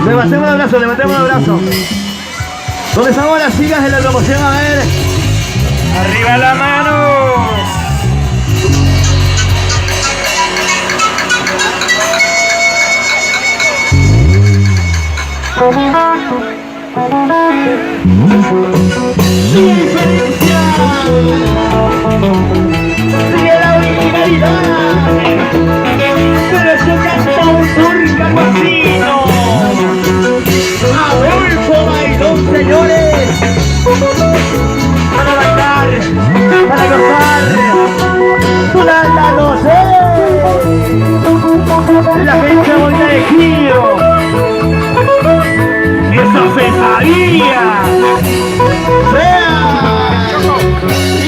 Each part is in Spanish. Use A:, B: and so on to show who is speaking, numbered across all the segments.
A: Levantemos el brazo, levantemos el brazo. ¿Dónde estamos las chicas de la promoción? A ver.
B: ¡Arriba la mano!
A: ¡Sigue diferencia! ¡Sigue la originalidad! ¡Pero yo cantaba un turco algo Adolfo Bailón, señores, para bailar, para gozar, para la noche. La gente bonita de Giro, eso se sabía. Sea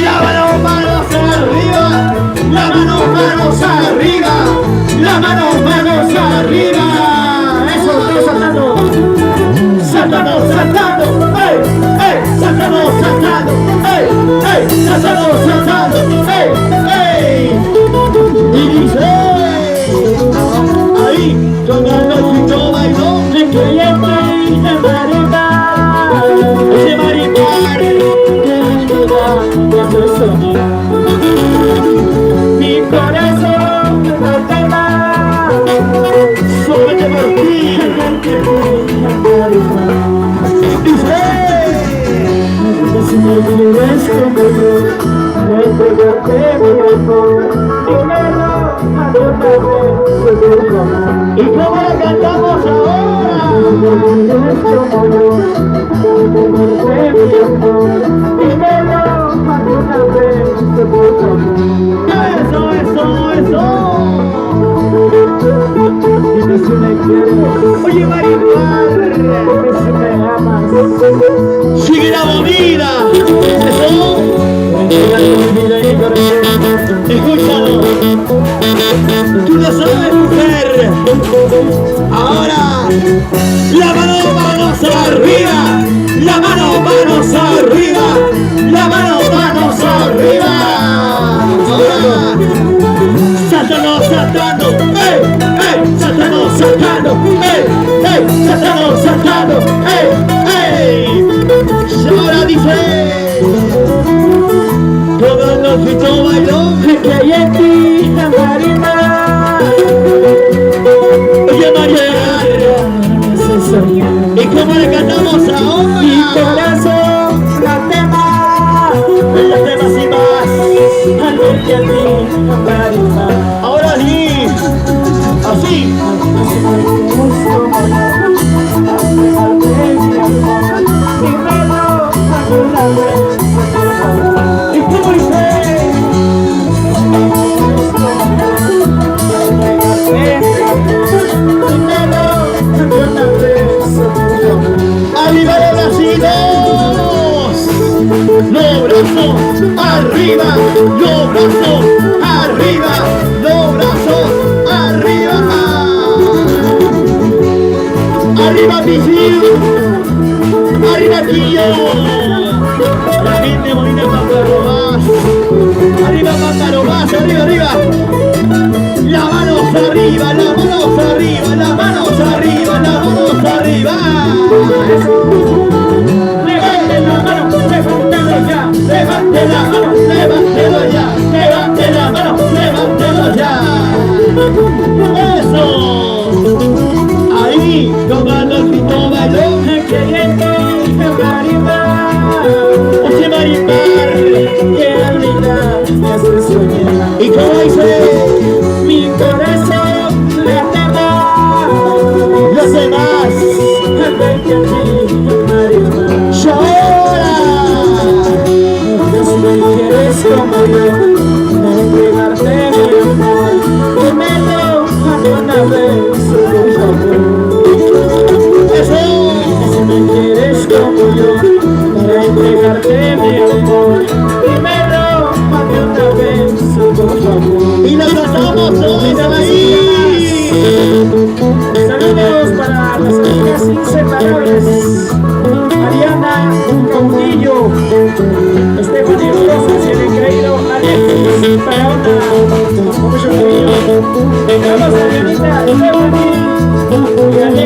A: la mano, manos arriba, la mano, manos arriba, la mano, manos arriba. Eso estoy saltando. Saltando, saltando, ey, ey, saltando, saltando, ey, ey, saltando, saltando, ey, ey. Y dice, ahí, tomando el chico bailó, de creyente y de maricar, ese maricar, que linda, que se soñó. Mi corazón no te va, solamente por ti, que si me quieres como yo, entregarte mi amor, dinero, y cómo la cantamos ahora. Si me quieres como yo, entregarte mi amor, dinero, eso, eso, eso. Dime si me quieres, oye Marimar, dime si me amas. Sigue la movida, eso. Escúchalo. Tú lo sabes, mujer. Ahora, la mano, manos arriba, la mano, manos arriba, la mano, manos arriba. Ahora, saltando, saltando, ey, ey, saltando, saltando, ey, ey, saltando, saltando, ey, ey. Y ahora dice, todos los gritos bailó, que hay en ti, Marina. Oye María, ¿y cómo le cantamos ahora? Mi corazón, la tema y más, al ver que a ti, Marina. Ahora sí, así. ¿Y cómo dice? ¡Arriba de Brasil! ¡Los brazos arriba! ¡Los brazos arriba! ¡Los brazos arriba! ¡Arriba, Pichillo! ¡Arriba, Quillo! La gente bonita Paparobás. Arriba, Paparobás, arriba, arriba. Las manos arriba, las manos arriba, las manos arriba, las manos arriba. Levante la mano, levántelo ya. Levante la mano, levántelo ya. Levante la mano, levántelo ya. Eso. Ahí, tomando el grito bailón, creyente y Marimar. Oye Marimar, que linda me hace soñar. ¿Y cómo dice? Mi corazón le tema, los demás, al ver que a ti, Marimar. Llora. Si me quieres como yo, entregarte mi amor, primero una vez, por favor. Eso. Si me quieres como yo, para entregarte mi amor, primero una vez, por favor. Y lo cantamos hoy, ahí. Saludos para las amigas inseparables. Ariana Caudillo, Estefanía Rosas y el increíble Alexis, para una mucho cariño. Vamos a Arianita, Estefanía y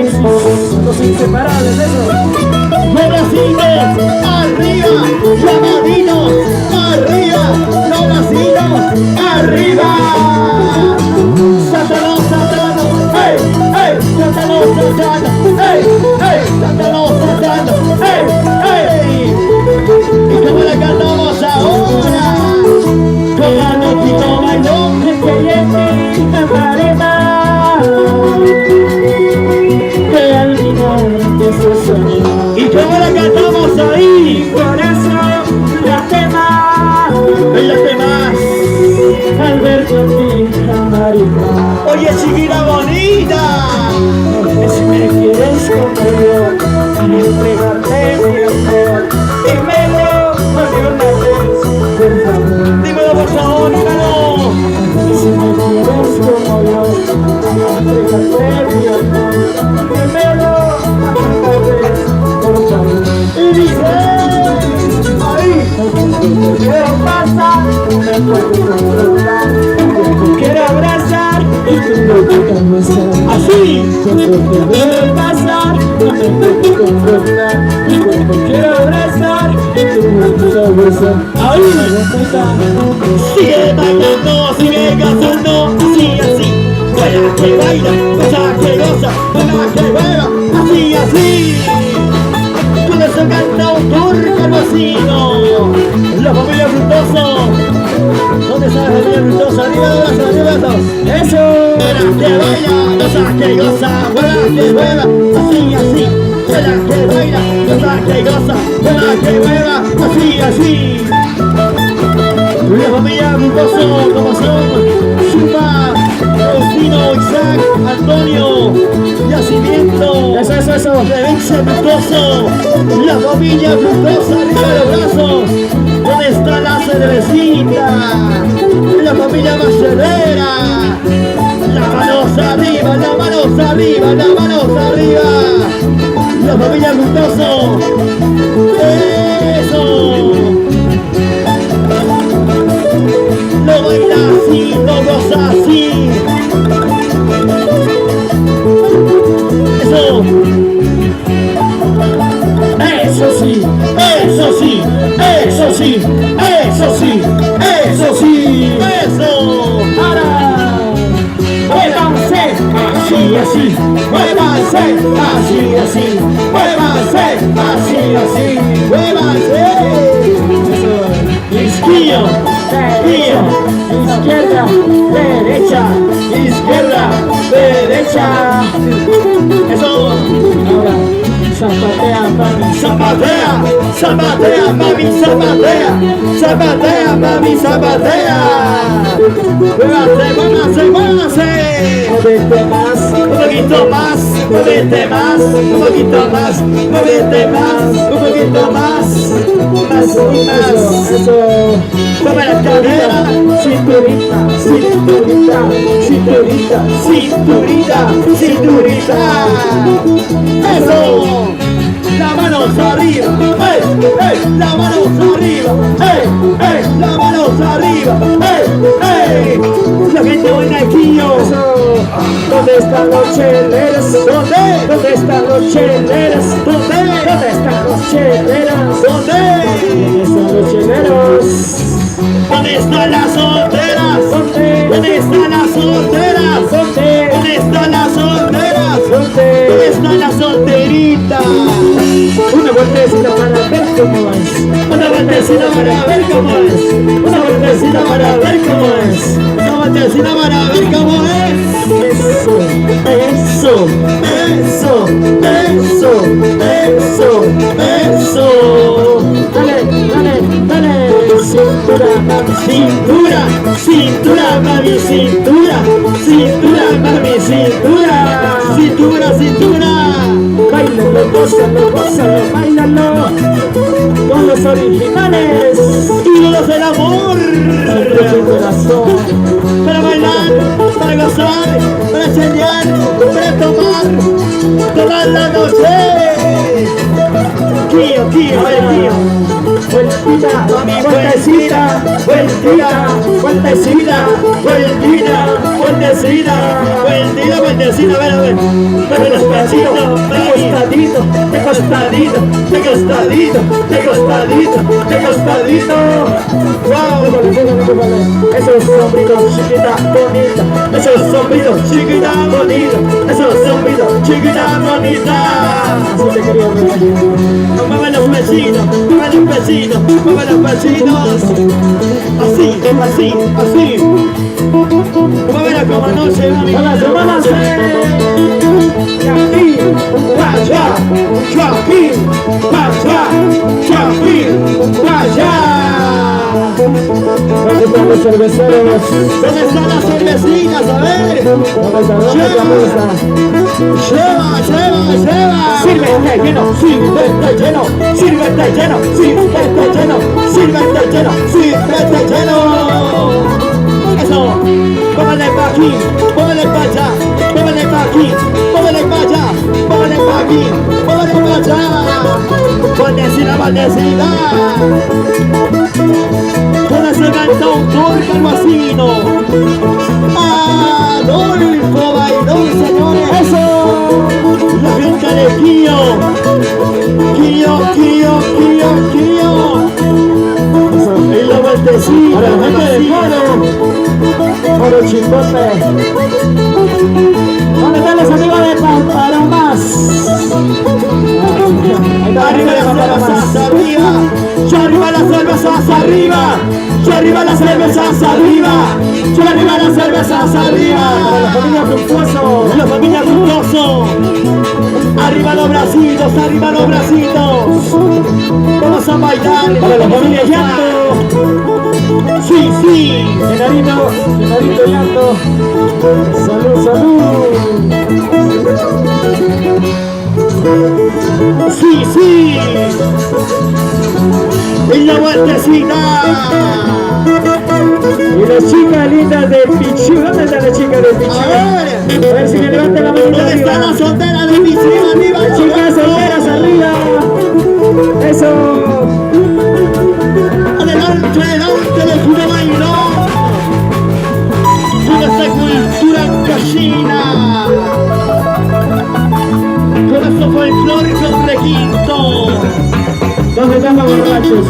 A: quiero abrazar y tú no te cansas. Así, cuando te veo pasar, no me puedo controlar. Mi cuerpo quiero abrazar y tú no te cansas. Ahí, sigue bailando, sigue gozando, así, así. Baila que baila, goza que goza, baila que baila, así, así. Con eso canta un turco vecino. La familia Frutoso. ¿Dónde está la familia Frutoso? Arriba los brazos, arriba los brazos. Eso. Baila que baila, goza que goza, baila que baila, así, así. Baila que baila, goza que goza, baila que baila, así, así. La familia Frutoso, como son Chupa, Faustino, Isaac, Antonio, Yacimiento, eso, Rebeca Frutoso, la familia Frutosa, arriba de los brazos. ¿Dónde está la cervecita? La familia Macedera. Las manos arriba, las manos arriba, las manos arriba. La familia Frutoso. Eso. Lo baila así, lo goza así. Eso. Eso sí, eso sí, eso sí, eso sí, eso sí, eso. Ahora, muévanse, así, así, muévanse, así, así, muévanse, así, así, muévanse. Izquierda, izquierda, derecha, izquierda, derecha. Eso. Ahora. Zapatea, mami, zapatea, zapatea, mami, zapatea, zapatea, mami, zapatea. Muévase, muévase, muévase. Muévete más, un poquito más, muévete más, un poquito más, muévete más, un poquito más, más y más. Eso. Mueve la cadera, cinturita, cinturita, cinturita, cinturita, cinturita. Eso. Las manos arriba, las manos arriba, las manos arriba, la gente buena aquí yo. ¿Dónde están los cheleros? ¿Dónde están los cheleros? ¿Dónde están los cheleros? ¿Dónde están los cheleros? ¿Dónde están las solteras? ¿Dónde están las solteras? ¿Dónde están las solteras? ¿Dónde están las solteritas? Una vueltecita para ver cómo es. Una vueltecita para ver cómo es. Una vueltecita para ver cómo es. Una vueltecita para ver cómo es. Eso, eso, eso, eso, eso, eso. Dale, dale, dale. Cintura, mami, cintura, cintura, mami, cintura, cintura, mami, cintura, cintura, cintura. Báilalo, gózalo, gózalo, báilalo. Con los originales, ídolos del amor. Siempre el corazón. Para bailar, para gozar, para chelear, para tomar toda la noche. Tío, tío, tío. Vueltita, mami, vueltecita, vueltita, vueltecita, vueltita, vueltecita, vueltita, vueltecita, ven, ven, despacito, de costadito, de costadito, de costadito, de costadito, de costadito. Wow, esos sombritos chiquita, bonita, esos sombritos chiquita, bonita, esos sombritos chiquita, bonita. Así te quería ver. Mueve los vecinos, mueve los vecinos, mueve los vecinos. Así, así, así. Muévela como no se va a mirar. ¡Vámonos! Aquí, vaya, aquí, vaya, aquí, vaya. ¿Dónde están los cerveceros? ¿Dónde están las cervecinas? A ver. Lleva, lleva, lleva. Sírvete lleno, sírvete lleno, sírvete lleno, sírvete lleno, sírvete lleno, sírvete lleno. Eso. Póngale pa' aquí, póngale pa' allá, póngale pa' aquí, póngale pa' allá, póngale pa' aquí, póngale pa' allá. Baldecida, baldecida. Con la ese cantautor calvacino, Adolfo Bailón, señores.
C: Eso.
A: La gente de Kio. Y la vueltecita.
C: Para la gente de Coro Chimbote. ¿Dónde están los amigos de Pamparamas?
A: Arriba las cervezas, arriba. Yo arriba las cervezas, arriba. Yo arriba las cervezas, arriba. Yo arriba las cervezas, arriba.
C: La familia Fructuoso.
A: La familia Fructuoso. Arriba los bracitos, arriba los bracitos. Vamos a bailar.
C: Para la familia Llanto.
A: Sí.
C: Genarito Llanto. Salud.
A: Sí. Y la vueltecita.
C: Y las chicas lindas del Pichu. ¿Dónde está la chica del Pichu?
A: A
C: ver si me levanta la manita
A: ¿dónde está
C: arriba.
A: la soltera de mi ciudad? Arriba,
C: Las chicas solteras arriba. Eso.
A: adelante de Puro Bailón. Toda esta cultura gallina. Con eso folclórico requinto.
C: ¿Dónde están los borrachos?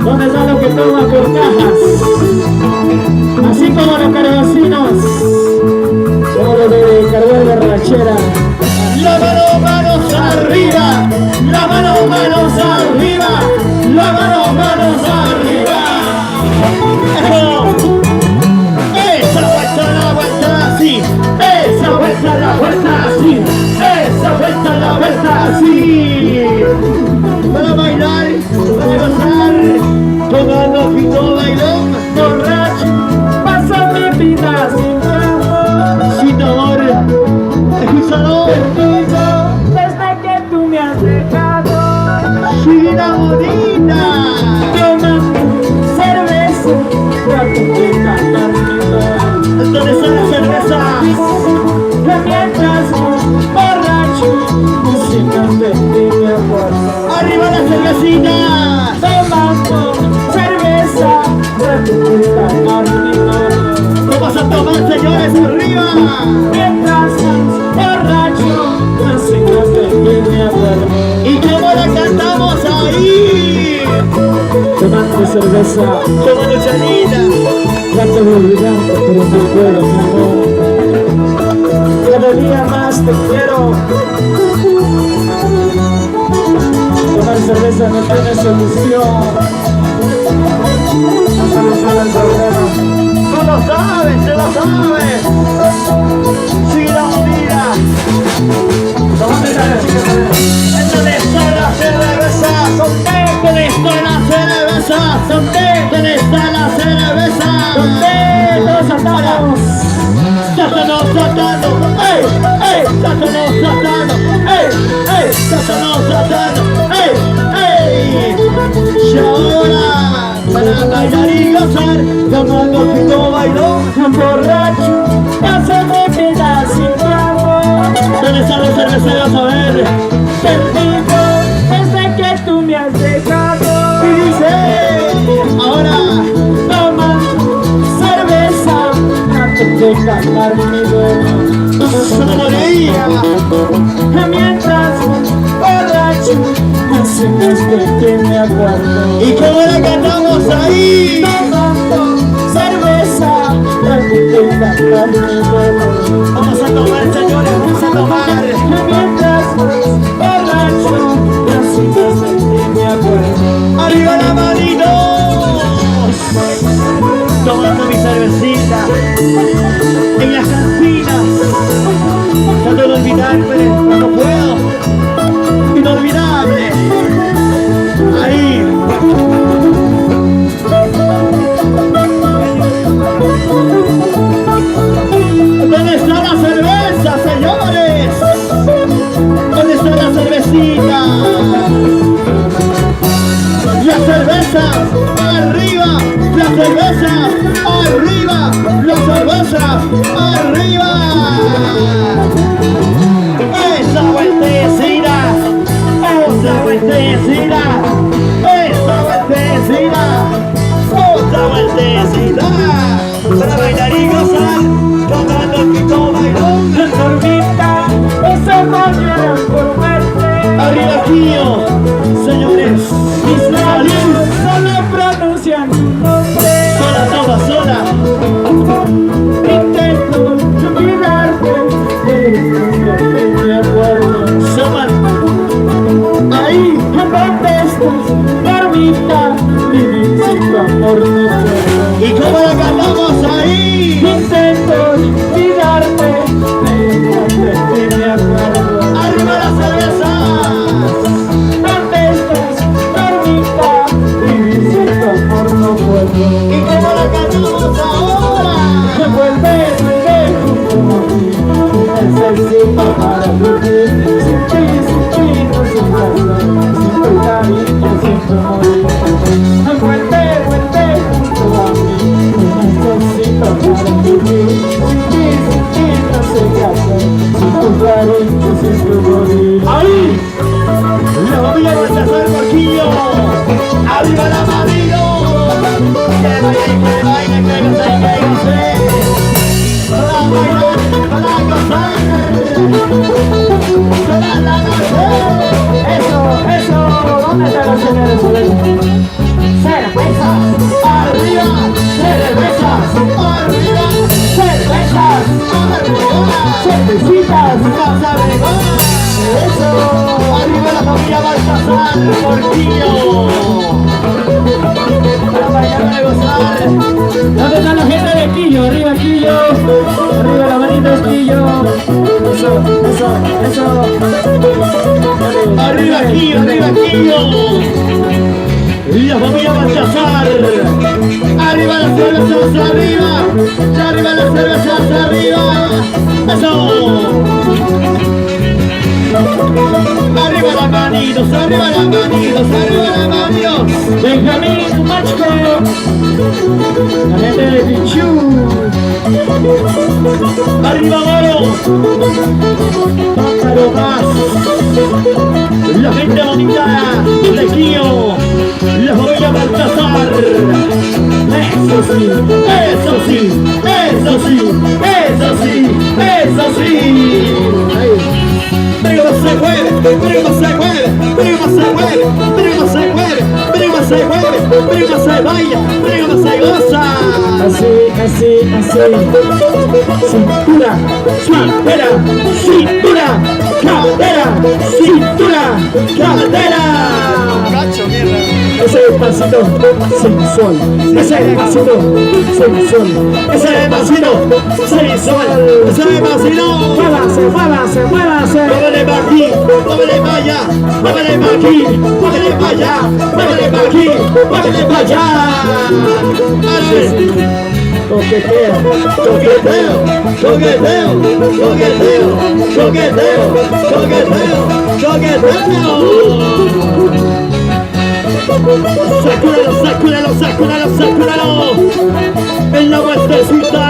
C: ¿Dónde están los que toman por cajas? Así como los cargocinos. Como los de cargar borrachera.
A: La mano, manos arriba. La mano, manos arriba. La mano, manos arriba. Eso. Esa vuelta, la vuelta así. Esa vuelta, la vuelta así. Esa vuelta, la vuelta así. Para bailar, para gozar. Tomando pito bailón.
C: Borracho, pasa mi vida sin amor.
A: Sin amor. Escúchalo.
C: Perdido desde que tú me has dejado.
A: China bonita.
C: Tomando cerveza, trato de cantar mi dolor.
A: ¿Dónde están las cervezas?
C: Que mientras borracho, siempre de ti me acuerdo.
A: Arriba la cervecita.
C: Tomando cerveza, trato de cantar mi dolor.
A: Vamos a tomar, señores, arriba.
C: Mientras borracho, siempre de ti me acuerdo.
A: ¿Y cómo la cantamos ahí?
C: Tomando cerveza,
A: Tomando chanita.
C: trato de olvidarte, pero no puedo, mi amor. Cada día más te quiero. Tomar cerveza no tiene solución. No soluciona el problema.
A: Tú lo sabes, se lo sabes. China bonita.
C: ¿Dónde está la chica?
A: ¿Dónde está la cerveza? ¿Dónde está la cerveza? ¿Dónde está la cerveza?
C: Todos atamos.
A: Sátanos tratando, ey, sátanos tratando, sátanos tratando, y ahora, para bailar y gozar, tomando pito bailón,
C: Borracho, pasa mi vida sin amor.
A: ¿dónde están los cerveceros? A ver,
C: Perdido desde que tú me has dejado.
A: y dice, ahora,
C: Tomando cerveza, trato de calmar mi dolor.
A: solo moría,
C: Mientras borracho, hace más de que me acuerdo.
A: y cómo la cantamos ahí,
C: Tomando cerveza, trato de calmar mi dolor.
A: vamos a tomar, señores, vamos a tomar.
C: Mientras borracho, hace más de que me acuerdo.
A: ¡Arriba la manito! Tomando mi cervecita en las cantinas, tratando de olvidarme, no puedo. Inolvidable. Ahí. ¿Dónde está la cerveza, señores? ¿Dónde está la cervecita? La cerveza arriba, la cerveza arriba, la cerveza arriba. Esa vueltecita, esa vueltecita, esa vueltecita.
C: Quillo, señores.
A: Mis labios
C: Salud.
A: solo pronuncian tu nombre.
C: Sola, toma, sola.
A: Intento olvidarte, pero no me acuerdo.
C: Soman. Ahí.
A: ¿Dónde estás, Barbita? Vivir sin tu amor no puedo.
C: ¿Y cómo la cantamos ahí?
A: Intento olvidarte, pero no me acuerdo.
C: ¡Arriba las cervezas!
A: ¿Dónde estás, Barbita? Vivir sin tu amor no puedo.
C: ¿Y cómo la cantamos ahora?
A: Vuelve junto a mí, necesito para vivir. Sin ti, no soy nada, sin tu cariño siempre morir. Vuelve junto a mí, necesito para vivir. Sin ti, no soy nada, sin tu cariño siempre morir.
C: ¡Ahí! ¡La familia Baltasar Porquillo! ¡Arriba la Madrid! ¡Que baile, que goce, que goce! ¡Para bailar, para gozar! ¡Para la noche!
A: Eso, ¿dónde están los señores? Cervezas,
C: ¡Arriba!
A: cervezas,
C: ¡Arriba!
A: cervezas,
C: ¡Arriba!
A: cervecitas.
C: ¡Más arriba!
A: Eso.
C: ¡Arriba la familia Baltasar Porquillo! ¡Para bailar, para gozar!
A: ¿Dónde está la gente de Quillo? Arriba Quillo, arriba la manita de Quillo. Eso.
C: ¡Arriba Quillo, arriba Quillo! ¡Y la familia Baltasar! ¡Arriba las cervezas, arriba! ¡Arriba las cervezas, arriba! ¡Eso! ¡Arriba las manitos, arriba las manitos, arriba las manitos!
A: Benjamín Machco, la gente de Pichú.
C: ¡Arriba Moro! ¡Pájaro más! ¡La gente bonita de Quillo! ¡La familia Baltasar! ¡Eso sí! ¡Eso sí! ¡Eso sí! ¡Eso sí! ¡Eso sí! Pero no se mueve, pero no se mueve, pero no se mueve, pero no se mueve, pero no se mueve, pero no se baila, pero no se goza.
A: Así. Cintura,
C: Cintura, cadera, cintura, cadera.
B: Cacho, mierda.
A: ese pasito sensual, ese pasito sensual,
C: Ese pasito, sensual, ese pasito.
A: muévase.
C: Muévele pa' aquí, muévele pa' allá, muévele pa' aquí, muévele pa' allá, muévele pa' aquí, muévele pa' allá.
A: Coquetea,
C: Coqueteo, coqueteo, coqueteo, coqueteo, coqueteo, coqueteo. Sacúdalo. En la vueltecita,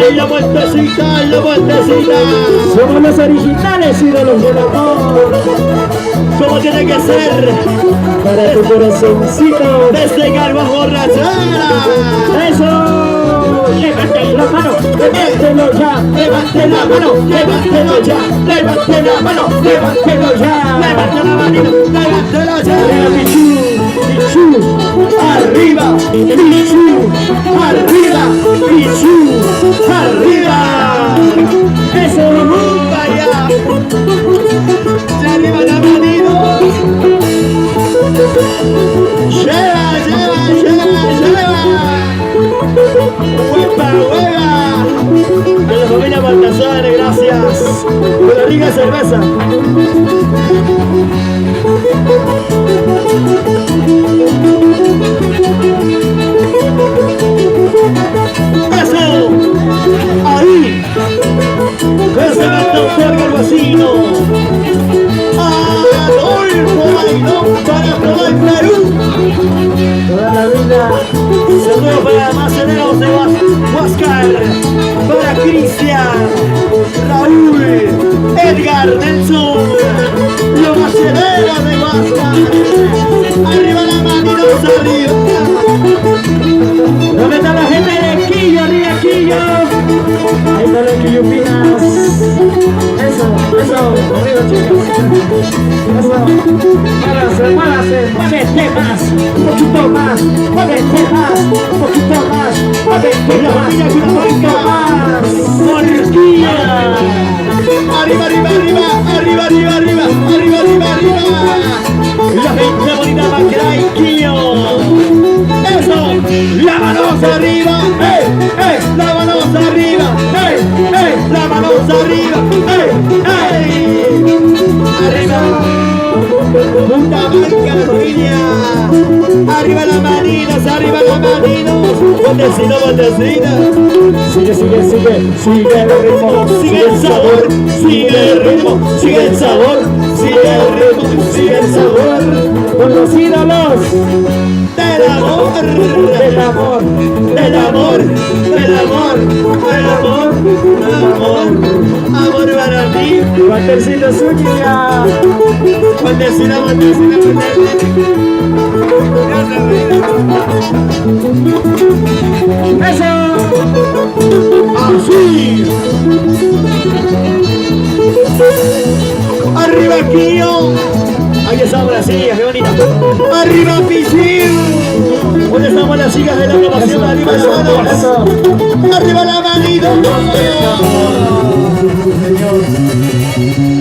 A: somos los originales ídolos del amor,
C: como tiene que ser,
A: para tu corazoncito.
C: desde Garba Borrachera.
A: Eso. Levante la mano, levántelo ya,
C: Levante la mano, levántelo ya, levante la mano,
A: levántelo ya.
C: levante la manito, levántelo
A: Arriba
C: ya.
A: Pichú,
C: Arriba, arriba.
A: eso.
C: Vaya. Ya arriba la manito. Lleva. Hueva. A la familia Baltasar, gracias. Con la rica cerveza. Eso. Ahí. Ese va a tocar el vecino. Adolfo Bailón para todo el Perú.
A: Toda la vida.
C: Saludos para almaceneros de Huáscar, para Cristian, Raúl, Edgar, Nelson, los almaceneros de Huáscar. Arriba la manito, arriba.
A: ¿Dónde está la gente de Quillo? Arriba Quillo. Ahí está los quillupinas.
C: eso, arriba chicas. Eso, muévase, muévete más, un poquito más, muévete más, un poquito más, muévete más, un poquito más. Morquilla.
B: Arriba, arriba, arriba, arriba, arriba, arriba, arriba, arriba, arriba.
C: La gente bonita va a quedar Quillo.
B: Eso, la manos arriba, la manos arriba, la manos arriba, arriba, punta marca la familia, arriba las manitas, botecito, botecita,
C: Sigue, sigue, sigue, sigue el ritmo,
B: sigue el sabor, sigue el ritmo, sigue el sabor, sigue el ritmo, sigue el sabor,
C: con los ídolos
B: del amor,
C: del amor.
B: del amor, del amor, del amor, del amor, amor para ti,
C: Waltercito Zúñiga.
B: botecita, botecita,
C: Eso.
B: así, arriba Kio,
C: Ahí estamos las sillas, qué bonita.
B: arriba Pichín,
C: ¿Dónde estamos las sillas de la agrupación?
B: arriba las manos,
C: Eso.
B: arriba la manito,
C: Señor.